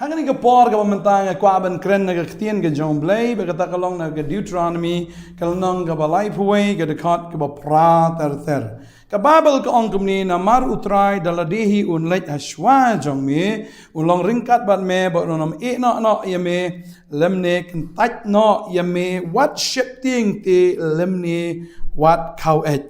Hangani ka por ka pamantang kwa ban kren na ktien ka jomblay ba kata kalong na ka Deuteronomy kalnong ka balay puway ka dekat ka ba pra ter. Ka Bible ka ongkum ni na mar utray daladehi unlay haswa jongme ulong ringkat bat me ba unom e no yame lemne kentat no yame what shifting te lemne what kau et.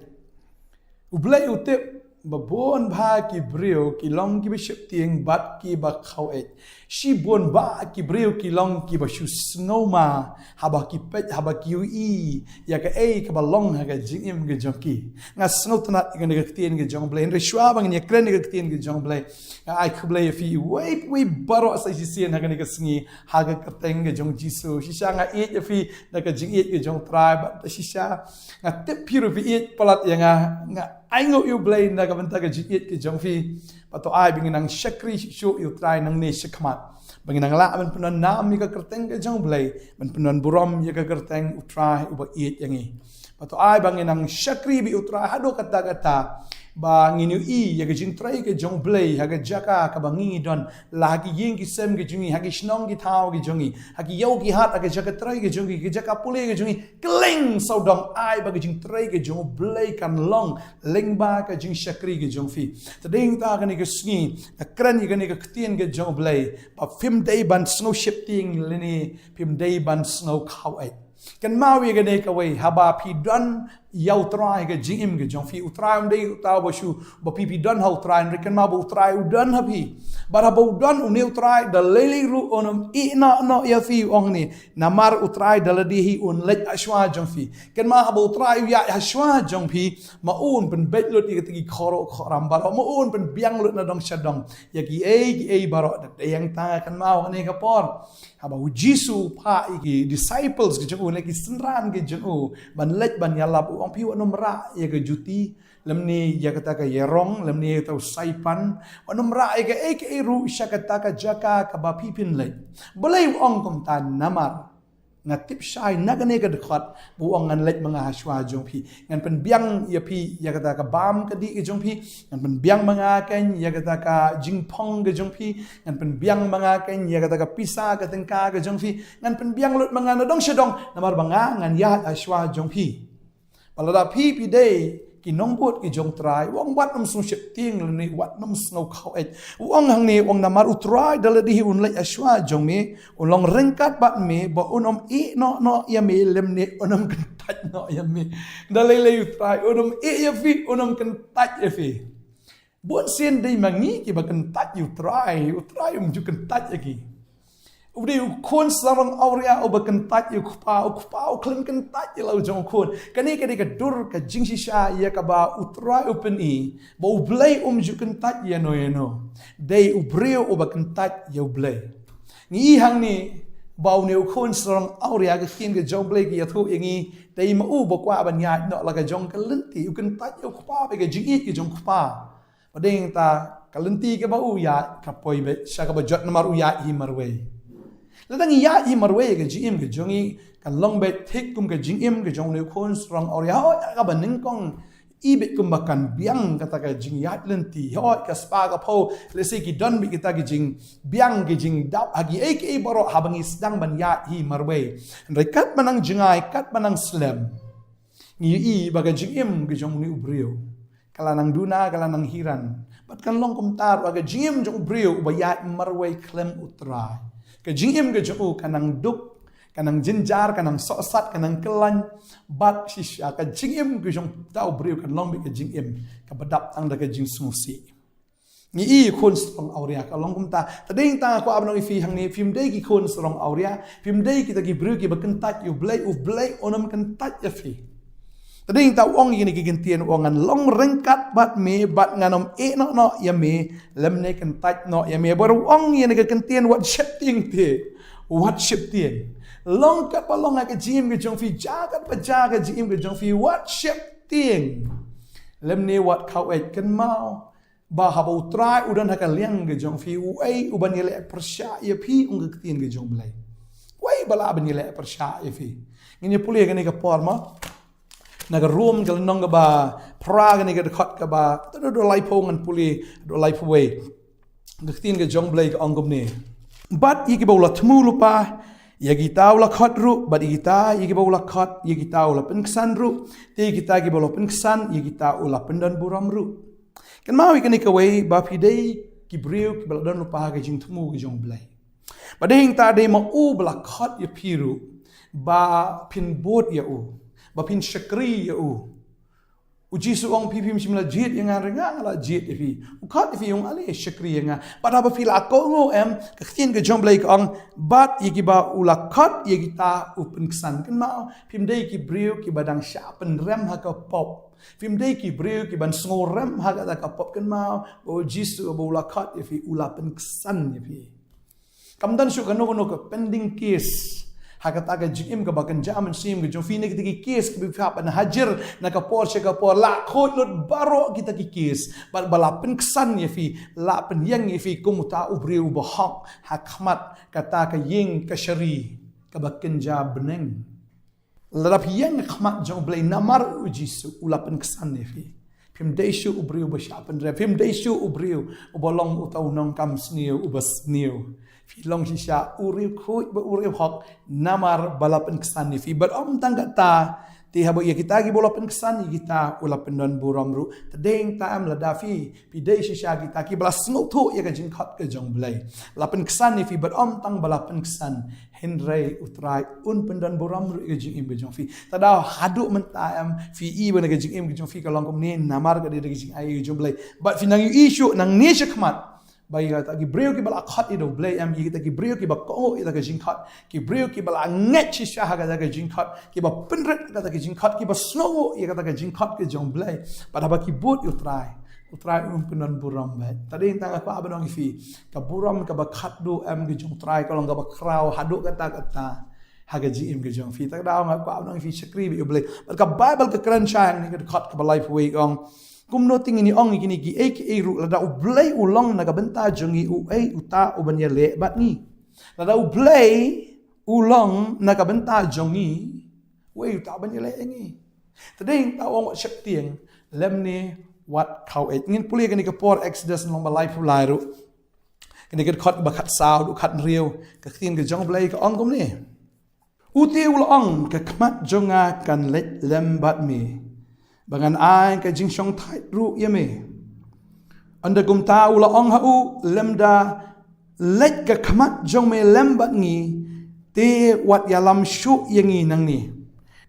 Ublay utip babon ba ki brio ki long ki bishop tieng bat ki ba khau et shi bon ba ki brio ki long ki ba shu snow ma haba ki pet haba ki ui ya ka e ka ba long ha ga jing im ga joki nga snow tnat ga ga tien ga jong blay re shwa bang ni kren ga tien ga jong blay ai kblay fi we baro sa si sien ha ga ga sngi ha ga ka teng ga jong jisu shi sha nga e fi da ga jing e ga jong tribe shi sha nga tip piru fi e palat ya nga ai ngau yu blay na ka banta ka jit ke jong fi pato ai bingin ang shakri shu yu try nang ne shikmat bingin ang la man punan nam mi ka kerteng ke jong blay man punan buram ya ka kerteng utrai uba it yangi pato ai bangin ang shakri bi utrai hado kata ba nginu i ya ka jing try ke jong blay ha ka jaka ka bangi don la ki ying ki sem ke jungi ha ki shnong ki thao ki jongi ha ki yau ki hat ha ka jaka try ke jongi ki jaka pule ke jongi kling so dong ai ba ka jing try ke jong blay kan long leng ba ka jing shakri ke jong fi tading ta ka ni ka sngi ka kran ni ka ni ka ktien ke jong blay pa phim day ban snow shifting lini phim day ban snow khau ai kan mawi ga ne ka wei haba pi don yau trai ga jingim ga jong fi utrai dei utaw ba shu ba pi don hau trai rekan ma ba utrai udon habi bar haba udon uni utrai da lele ru onum I no ya fi ong ni namar utrai da ladihi un lej ashwa jong fi kan ma haba utrai ya ashwa jong fi ma un pen bet lut I tigi khoro khoram bar ma un pen biang lut na dong shadong ya ki e baro da yang ta kan ma ne ka por haba ujisu pa iki disciples ke jong lagi senran ke jong ban lej ban yalap ong piwa nomra ya ke juti lemni ya kata ka yerong lemni tau saipan nomra ya ke ru syakata ka jaka ka ba pipin lej boleh ong kom tan namar ngatip syai nagane ka dekat buang ngan lej mga haswa jong pi ngan pen biang ya pi ya kata ka bam ka di ke jong pi ngan pen biang mga ken ya kata ka jingpong ke jong pi ngan pen biang mga ken ya kata ka pisa ka tengka ke jong pi ngan pen biang lut mga nadong syadong namar banga ngan ya haswa jong pi palada pi day ki nongbot ki jong try wong wat nam sung ship ting ni wat nam snow khau et wong hang ni wong namar utrai daladi hi unlai ashwa jong me ulong rengkat bat me ba unom I no ya me lem ni unom kan tat no ya me dalai utrai unom I ya fi unom kan tat ya fi buat sen dei mangi ki ba kan tat utrai ju kan tat lagi Udah ukun sarang auria obakan tat ukpa klim kan tat lau jong kun kani ka dur ka jing shisha ya ka ba utrai open I ba ublay jukan tat ya no dei ubrio obakan tat ya ublay ni hang ni ba ne ukun sarang auria ka kin ka jong blay ki ya thu ingi dei ma u ba kwa ban ya no la ka jong kalenti ukan tat ukpa ba ka jing I ki jong kpa pading ta kalenti ka ba u ya ka poi be sha ka ba jot na mar u ya hi marway Ladang ya I marwe ke jim ke jongi kan long bet thik kum ke jingim ke jong ne khon strong or ya ka baning kong I bet kum bakan biang kata ka jing ya lenti ho ka spa ka pho le se ki don bi kita ke jing biang ke jing dap agi ke baro habangi sedang ban ya I marwe rekat manang jingai kat manang slam ni I baga jingim ke jong ni ubrio kala nang duna kala nang hiran bat kan long kum tar baga jingim jong ubrio ba ya marwe klem utrai ke jingim ke jong kanang duk kanang jinjar kanang sosat kanang kelan bat shisha ke jingim ke jong tau brio kan long ke jingim ka badap tang da ke jing smusi ni I khon strong auria ka long kumta tading ta ko abnong fi hang ni film day ki khon strong auria film day kita ki brio ki bakentat you blay onam kentat ya fi tading ta wong yini ki gentian wongan long rengkat bat me bat nganom no ya me lemne kentat no ya me baru wong yini ki gentian wat shifting te wat shifting long ka palong ka jim ke jong fi jagat pa jaga jim ke jong fi wat shifting lemne wat kau et kan mau ba ha bo try udan ha ka liang ke jong fi wei uban yele persya ya pi ung ke tien ke jong blai wei bala ban yele persya ya fi ngini puli ka ni ka porma naga room kal nong ba praga ni ga khot ka ba do lai po ngan puli do lai po we gaktin ga jong blai ka ongom ni But iki ba ula temu lupa, ya kita ula khot ru, but kita iki ba ula khot, ya kita ula penkesan ru, ti kita iki ba ula penkesan, ya kita ula pendan buram ru. Kan mau ikan ikawai ba pidei ki breu ki bala dan lupa ga jing temu ga jong blai. Ba ding ta de ma u bala khot ya piru, ba pin bot ya u, ba pin shakri ya u. Uji suang pipi msimla jit yang renga la jit ifi. Ukat ifi yung ali shakri yang pada ba fila ko ngo kaktin ga jong blai kang bat yigi ba ula khat yigi ta upen kesan kan mau pim dei ki breu ki badang sha pen rem ha ka pop. Pim dei ki breu ki ban sngo rem ha ka pop kan mau uji su ba ula khat ifi ula pen kesan ifi. Kamdan su kanu ka pending case. Hakataga jim ka bakan jaman sim ka jong fini kita ki case ki bifap na hajar na ka Porsche ka por la khot lot baro kita ki case bala pen kesan ye fi la pen yang ye fi kumuta ubriu bahak hakmat kata ka ying ka syari ka bakan jabneng ladap yang khmat jong blai namar ujisu ula pen kesan ye fi pim deishu ubriu bashapen re pim deishu ubriu ubolong utau nong kam sniu ubas sniu Filong sisya uriu kuit ba uriu hok namar balapan kesan ni fi bar om tangga ta ti habo ya kita gi balapan kesan kita ulapan don buram ru tadeng ta am ladafi pidei sisya kita ki bala snuk thu ya ka jing khat ka jong blai lapan kesan ni fi bar om tang balapan kesan henrei utrai un pendon buram ru ka jing im ka jong fi tada hadu menta am fi i bana ka jing im ka jong fi ka long kom ni namar ka de ka jing ai ka jong blai but fi nang issue nang ni shakmat Bagi kata ki breu ki bala khat ido blai am yi kita ki breu ki ba ko ida ka jingkhat ki breu ki bala nget chi sha ka ka jingkhat ki ba penret ka ka jingkhat ki ba snow ya ka ka jingkhat ki jong blai pada ba ki bot utrai penan buram ba tadi tang apa abanong fi ka buram ka ba khat do am ki jong trai ka long ka ba kraw hadu kata haga ji im ki jong fi tak da ma pa abanong fi shakri bi blai ka bible ka kran chang ni ka khat ka ba life way ong Kumno tingin ni ong ikini gi ek ru lada ublay ulong nagabenta jongi uay uta ubanya le bat ni lada ublay ulong nagabenta jongi uay uta ubanya le ngi tading tawong shak tiang lem ni wat kau et ngin puli kani ka por exodus long ba life lai ru kani ka khat ba khat sao du khat riu ka tin ka jong blay ka ong kum ni uti ulong ka kmat jonga kan let lem bat mi Bangan ai ka jing shong thai ru yame anda kum ta ula ong ha u lemda let ka khamat jong me lembat ngi te wat ya lam shu yangi nang ni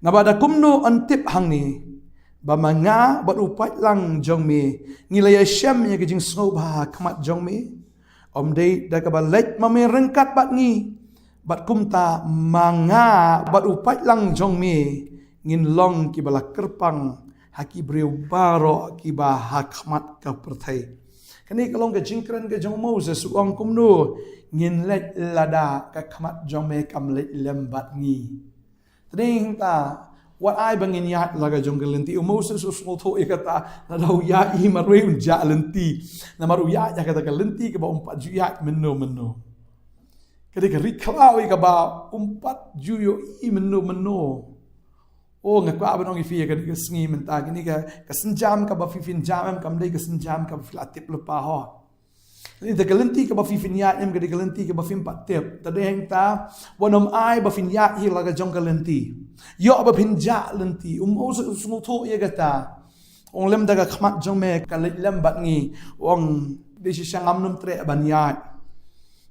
ngabada kumno antip hang ni ba manga bat upat lang jong me ngilaya syam ya ka jing sno ba khamat jong me om dei da ka ba let ma me rengkat bat ngi bat kum ta manga bat upat lang jong me ngin long ki bala kerpang haki breu baro ki ba hakmat ka perthai kani kalong ka jingkran ka jong Moses uang kumno ngin let lada ka khmat jong me kam let lembat ngi tading ta wat ai bangin yat laga jong galenti Moses usmo tho ikata lada ya i marwe unja lenti na maru ya kata galenti ka ba umpat ju ya menno kadi ka riklawi ka ba umpat ju yo i menno Oh ngakwa abanong ifi ka sengi menta gini ka senjam ka ba fifin jam kam dei ka senjam ka filatip lepa ho ni de galenti ka ba fifin ya em ka de galenti ka ba fim patip ta de heng ta wanom ai ba fin ya hi la ka jong galenti yo ba fin ja lenti o sungu tho ye gata ong lem da ka khmat jong me ka lem bat ngi ong de shi shangam num tre ban ya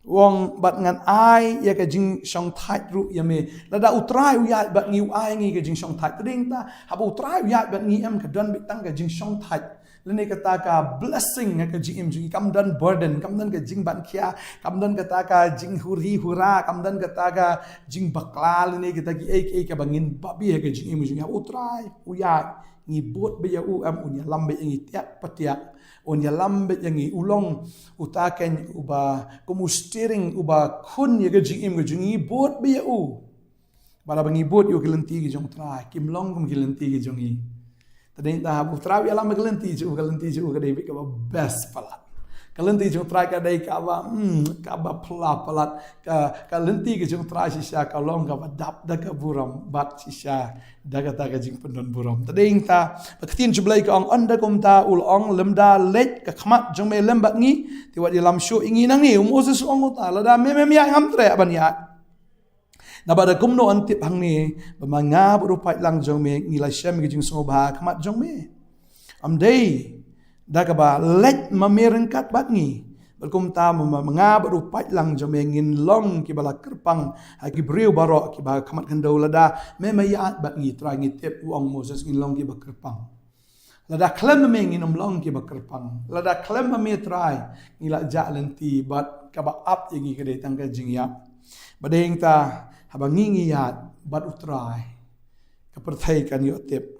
Wong bat ngan ai ya ka jing shong thai ru ya me lada utrai ya bat ngi ai ngi ka jing shong thai tading ta habu utrai ya bat ngi em ka dan bit tang ka jing shong thai lene kata ka blessing ka jing em jing kam dan burden kam dan ka jing ban khia kam dan kata ka jing huri hura kam dan kata ka jing bakla lene kita ki ek ka bangin babi ka jing em jing utrai ya ngi bot be ya u am unya lambe ngi tiak patiak Onya lambet yang ulong utaken uba kumustiring uba kun ya gajing im gajing bot be u bala bangi bot yo gelenti gi jong tra kim long kum gelenti gi jong i tadeng ta bu tra ya lam gelenti ju ka debi ka best pala Kalenti jung try ka dai ka ba pelat kalenti ke jung try sisa ka long ka dap da ka buram bat sisa daga daga jing pendon buram tading ta baktin jublai ka ong anda kum ta ul ong lemda lek ka khamat jung me lembat ngi ti wa di lam shu ingi nang ni Moses ong ta la da me ya ngam tre ban ya na bada kum no antip hang ni ba nga bu pai lang jung me ngi la shem ke jing so ba khamat jung me am dei daga ba let mamerengkat bat ngi berkum ta mengab rupat lang jom ngin long ki bala kerpang ki briu barok ki ba khamat khandau lada me mayat bat ngi tra ngi tep uang Moses ngin long ki ba kerpang lada klem me ngin long ki ba kerpang lada klem me trai ngi la ja lenti bat ka ba up ngi ke tang ka jing ya badeng ta haba ngi yat bat utrai ka perthai kan yo tep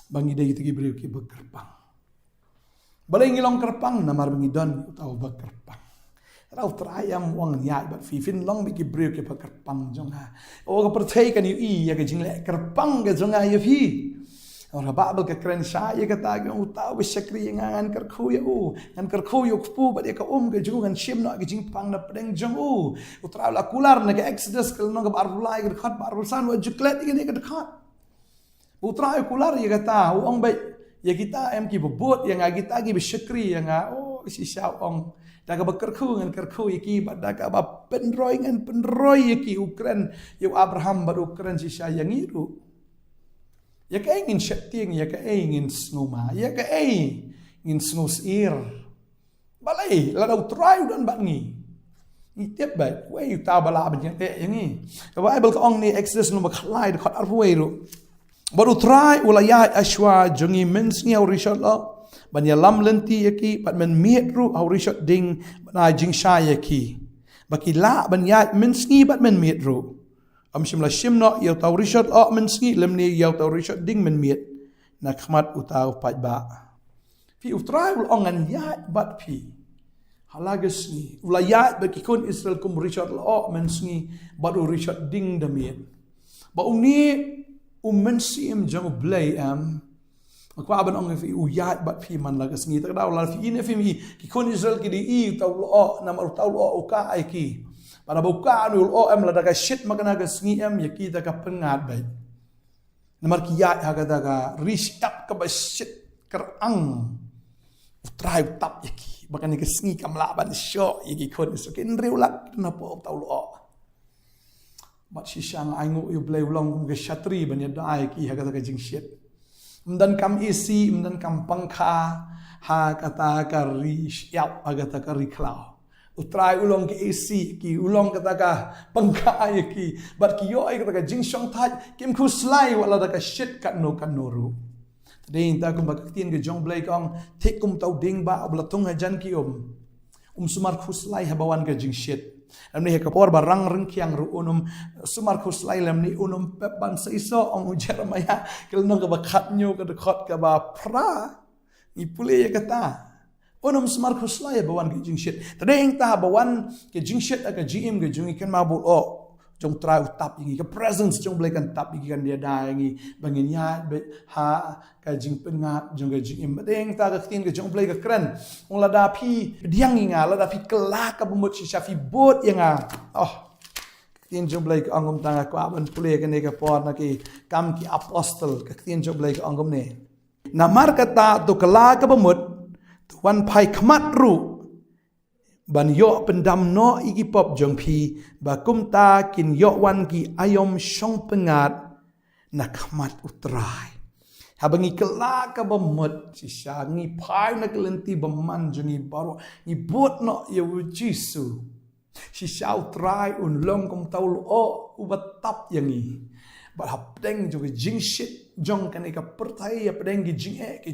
bangi de ki briu ki ba kerpang balai ngilong kerpang namar bengidon utau ba kerpang rau trayam wang nyai bat fifin long biki brew ke ba kerpang jong ha o ka percaya kan ya ke jingle kerpang ke jong ha ya fi ora ba ba ke kren sha ya ka ta ke utau be sekri ngan kerkhu ya ngan kerkhu yu pu ba ka ke jung ngan shim no ke jing pang na pedeng jong utrau la kular na ke exodus ke no ke barulai ke khat barusan wa juklet ke ke khat utrau kular ya ka ta ong ba ya kita ki bobot yang kita ki bersyukri yang si ong daga bekerku ngan kerku iki daga ba penroy ngan penroy iki Ukraine yu Abraham ba Ukraine si yang iru ya ka ingin shetting ya ka ingin snuma ya ka ingin snus ir balai la dau try dan bat ngi tiap ba we ta bala ban yang yang ni Bible ka ong ni Exodus no ba khlai de khat arwei ru baru try ulayat ashwa jungi mensni au rishot lo banya lam lenti yaki pat men miet ru au rishot ding na jing sha yaki baki la banya mensni bat men miet ru am shimla shimno yau tau rishot lo mensni lemni yau tau rishot ding men miet na khmat utau pat ba fi utrai ul ongan yat bat fi halagas ni ulayat baki kun Israel kum rishot lo mensni bat rishot ding da miet ba uni mensim jang blay aku aban ong fi uyat bat fi man lagas ngi tak daw la fi ine fi mi ki kon Israel ki di taw lo na mar taw lo ka ai ki para buka anu lo la daga shit magana gas ngi ya ki ta ka pengat bai namar ki ya ha daga rish up ka ba shit kerang utrai tap ya ki bakan ke ngi kam la ban sho ya ki kon so kin riulak na po taw lo bat shisang aingu yu blay ulong ke shatri ban ya dai ki ha kata jing shit mdan kam isi mdan kam pangkha ha kata ka ri yap agata ka ri klau utrai ulong ke isi ki ulong kata ka pangkha ya ki bat ki yo ai kata ka jing shong thai kim khu slai wala da ka shit kat no ru tadin ta kum bak tin ke jong blay kong thik kum tau ding ba ablatung ha jan ki sumar khu slai ha bawan ka jing shit Lamni hekapor barang rengkiang ru unum sumar kuslai lamni unum pepan seiso ong Jeremiah kelno ka bakat nyu ka dekot ka ba pra ipule ya kata unum sumar kuslai bawan ke jingshit tadeng ta bawan ke jingshit ka jim ke jungi kan mabul jong try tap ingi ke presence jong blekan tap ingi kan dia da ingi bangin ya ha ka jing pengat jong ke jing badeng ta ka tin ke jong blek ka kren ong lada phi diang inga lada phi kelak ka bumut si shafi bot yang tin jong blek angom tanga ko aban pule ka ne ka por na ki kam ki apostle ka tin jong blek angom ne namar kata to kelak ka bumut tuan pai khmat ru ban yo pendam no igi pop jong pi ba kum ta kin yo wan ki ayom shong pengat na khmat utrai habangi kelak ka bamut si shangi pai na kelenti baman jongi baro ni bot no yo jisu si shau trai un long kum taul ubat tap yangi ba hapdeng jong jing shit jong kan ka pertai ya pedeng gi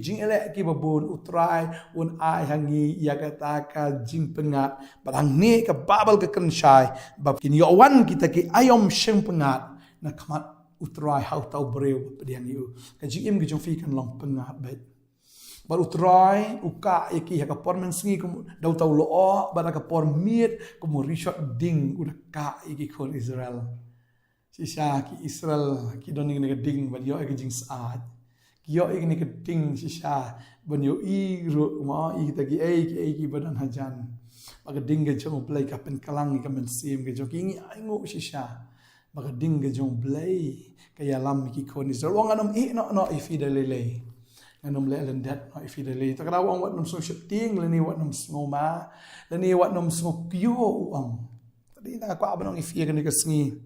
jing ele ki babun utrai un ai hangi ya kata ka jing pengat barang ni ka babal ka kan shai bab kin yo wan kita ki ayom sheng pengat na khamat utrai hau tau breu pedeng yu ka jing im gi jong fi kan long pengat bai bar utrai uka iki ha ka por men sngi kum dau tau lo bar ka por miet kum rishot ding uraka iki kon Israel Sisa ki Israel ki doning nega ding ba yo ke jing saat Kio ik ni keding sisa banyo ru ma i tagi ki badan hajan. Bagading ke jong blay kapen kalang ka mensim ke jong ingi aingo sisa. Bagading ke jong blay kaya lam ki koni zalong anam no ifi dalele. Anum le lendet no ifi dalele. Takrawang wat num so shting leni wat num ngoma leni wat num so kyo uang. Tadi ta kwa banong ifi ke ni kesngi.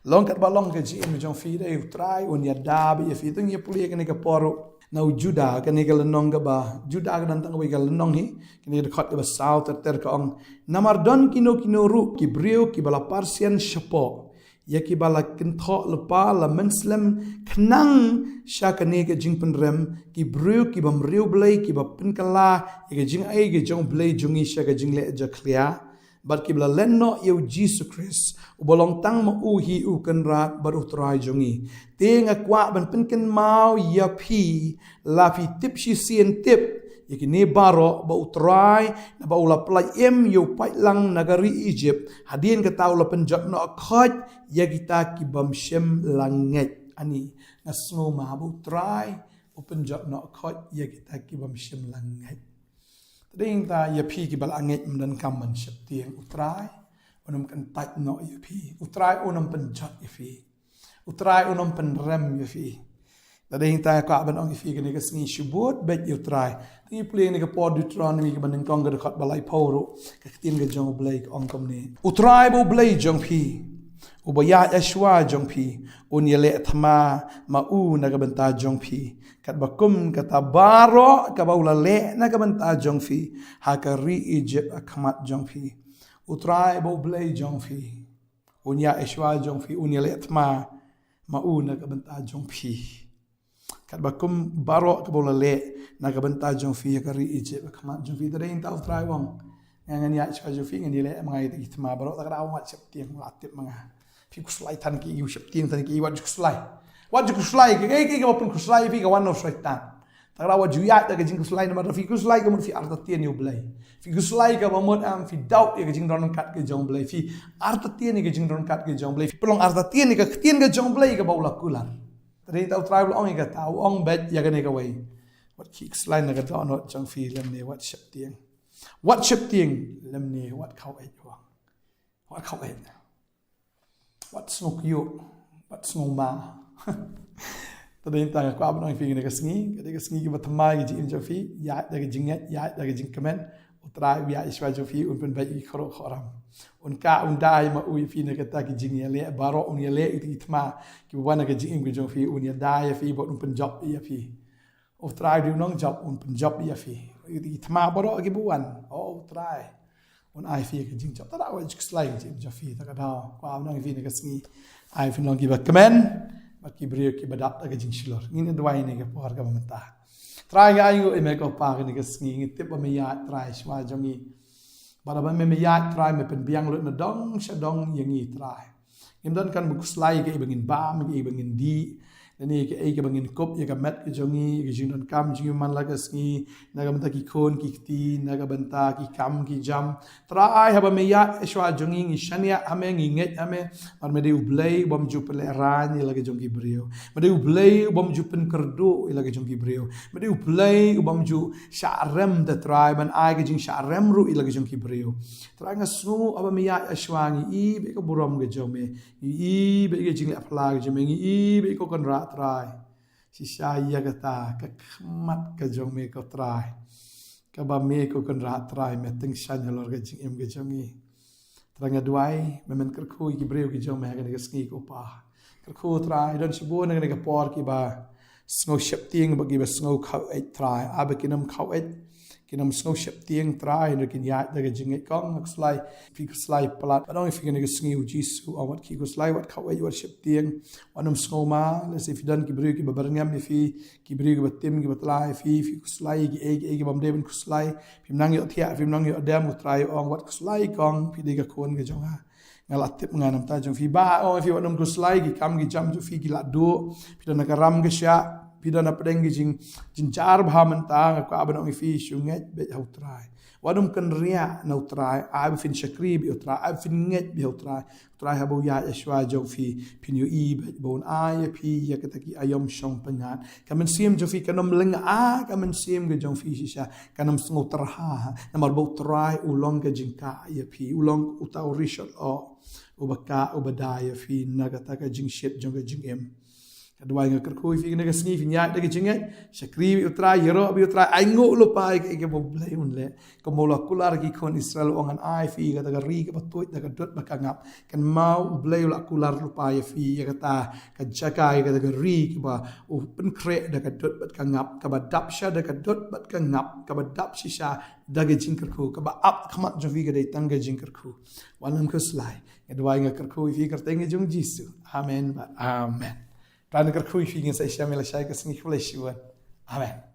Long kat balong ke jim jong fi dai try on ya dabi ifi tung ye puli ke ni ke poro. Now Judah kani ka lenong ka ba Judah ka nantang ka lenong hi kani dekat ka south ter ka ong namardon kino ru ki brio ki bala parsian shapo ya ki bala kentho lepa la menslam knang sha kani ka jing penrem ki brio ki bam rio blai ki ba penkala ya ka jing ai ka jong blai jungi sha ka jing le ja clear but ki bala lenno you Jesus Christ ubolong tang ma uhi u kan rat baru trai jungi tenga kwa ban penken mau ya pi la fi tip shi sien tip yakini baro ba utrai na ba ula plai yo pai lang nagari Egypt hadin ka tau la penjot no khot ya kita ki bam shem langet ani nasno ma ba utrai o penjot no khot ya kita ki bam shem langet tading ta ya pi ki bal anget mdan kam man shep tieng utrai onam kan tat no ya pi utrai onam penjot ya pi utrai onam penrem ya pi tading ta ka ban ong fi ni ka sngi shubut bet utrai ti pling ni ka pod Deuteronomy ka ban kong ga khat balai poro ka tin ga jong blai ong kom ni utrai bo blai jong pi ubaya ashwa jong pi on yele thama ma u na ka banta jong pi kat bakum kata baro ka baula le na ka banta jong pi ha ka ri Egypt akmat jong pi utrai bo blai jong pi on ya ashwa jong pi on yele thama ma u na ka banta jong pi kat bakum baro ka baula le na ka banta jong pi ka ri Egypt akmat jong pi tading ta utrai wong ngan ya ashwa jong pi ngan yele mangai ti thama baro ta ka wat sep tiang latip manga fi kuslai tan ki yu shep tiang tan ki wat kuslai ke open kuslai fi ka wan no shaitan takra wa juya ta ke jing kuslai na ma fi kuslai ka mun fi arta tian yu blai fi kuslai ka ba mod am fi doubt ke jing don kat ke jong blai fi arta tian ke jing don kat ke jong blai fi pelong arta tian ke tian ke jong blai ka ba ula kular tadi tau try ong ka tau ong bet ya ke ne ka wai wat ki kuslai na ka do no jong fi lam ne wat shep tiang lam ne wat khau ai wang wat khau ai wat snok yu wat snoma tadi tang ko abang fi ne ka sngi ki batmai ki jing jofi ya da ki jinget ya da ki jing kamen utra ya iswa jofi un pen bai khoro khoram un ka un dai ma u fi ne ka ta ki jing le baro un le ti itma ki wana ka jing ki jofi un ya dai fi bo un pen job ya fi utra du nong job un pen job ya fi itma baro ki buan utra un ai fi ki jing job ta da wa slide jing jofi ta ka da ko abang fi ne ka sngi ai fi nong ki ba kamen baki brio ki badat aga jing shilor ngin dwai ne ke por ka mamta try ga ayu e me ko pa ni ke sngi ngi tip me ya try shwa jongi bara ba me ya try me pen biang lut na dong sha dong yangi try ngin don kan bu slai ke ibangin ba me ibangin di ni ke e ke bangin kop ya ka met ke jongi ke jing don kam jing man la ka sngi na ga mta ki kon ki ti na ga banta ki kam ki jam try ha ba me ya shwa jongi ngi shania ame ngi nget ame mar me de ublei bom jupele ran la ke jongi brio me de ublei bom jupen kerdo la ke jongi brio me de ublei bom ju sharem de try ban ai ke jing sharem ru la ke jongi brio try nga snu aba me ya shwa ngi i be ko burom ke jome i be ke jing la pla ke jome ngi i be ko kon ra try si saya kata ka khmat ka jong me ko try ka ba me ko kon ra try me ting shan lor ga jing em ga jongi tranga duai me men ker khu ki breu ki jong me ga ga sngi ko pa ker khu try don sibo na ga por ki ba sngo shep tieng ba ki ba sngo khau et try a ba kinam khau et kinam sngo shep tieng try no kin ya da ga jing et kong ak slai fi ko slai plat ba dong fi ga sngi u jisu a wat ki ko slai wat khau et wat shep tieng wanum sngo ma le se fi dan ki breu ki ba barngam fi ki breu ki ba tim ki ba tlai fi ko slai ki e ki bam deben ko slai fi nang yo thia fi nang yo dam u try ong wat ko slai kong fi de ga kon ga jong ha ngalat tip nganam ta jong fi ba o fi wanum ko slai ki kam ki jam ju fi ki la do fi dan ka ram ga sha pidana pedeng jing jar bha man ta ko aban ong fi shunget be hau trai wadum kan ria na utrai ai fin shakri bi utrai ai fin nget bi utrai habu ya yeshua jo fi pin yu i bon ai pi ya kataki ayom shong pengat kamen sim jo fi kanom lenga kamen sim ge jong fi shisha kanom sngo terha namar bo utrai ulong ge jingka ya pi ulong utau rishot o ubaka ubadaya fi nagata ka jingshit jong ge jingem kedua yang kerkui fi naga sni fi nyak daga jinget shakri utra yero bi utra aingo lupa ke boblai unle kemola kular gi kon Israel ongan ai fi kata ri ke patut daga dot bakangap kan mau blai ula kular lupa ya fi kata ka jakai kata ri ke ba pen kre daga dot bakangap ka ba dapsha daga dot bakangap ka ba dapshisha daga jingkerku ka ba ap khamat jovi ga dai tanga jingkerku wanam ko slai kedua yang kerkui fi kertenge jong jisu amen ba amen. Trying to get free feelings, I shall make a shake a sneak flesh. Amen.